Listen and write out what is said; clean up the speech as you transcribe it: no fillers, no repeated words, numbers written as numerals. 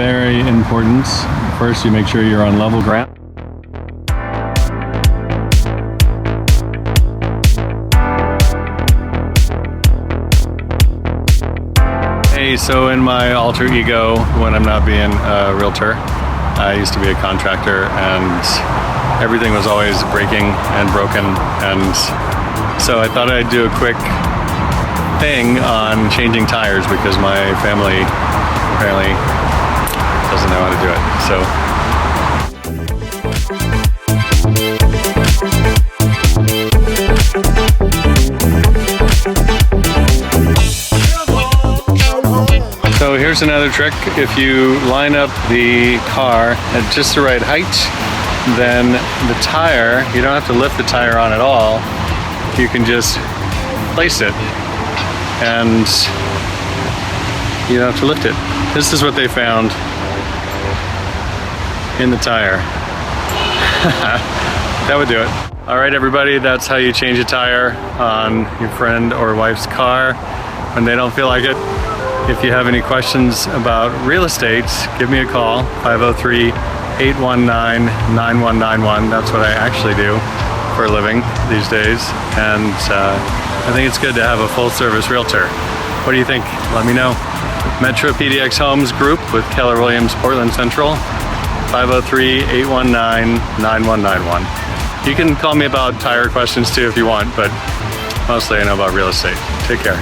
very important. First, you make sure you're on level ground. Hey, so in my alter ego, when I'm not being a realtor, I used to be a contractor and everything was always breaking and broken, and so I thought I'd do a quick thing on changing tires because my family apparently doesn't know how to do it. So here's another trick. If you line up the car at just the right height, then the tire, you don't have to lift the tire on at all. You can just place it and you don't have to lift it. This is what they found in the tire. That would do it. All right, everybody, that's how you change a tire on your friend or wife's car when they don't feel like it. If you have any questions about real estate, give me a call, 503-819-9191. That's what I actually do for a living these days. And I think it's good to have a full service realtor. What do you think? Let me know. Metro PDX Homes Group with Keller Williams, Portland Central, 503-819-9191. You can call me about tire questions too if you want, but mostly I know about real estate. Take care.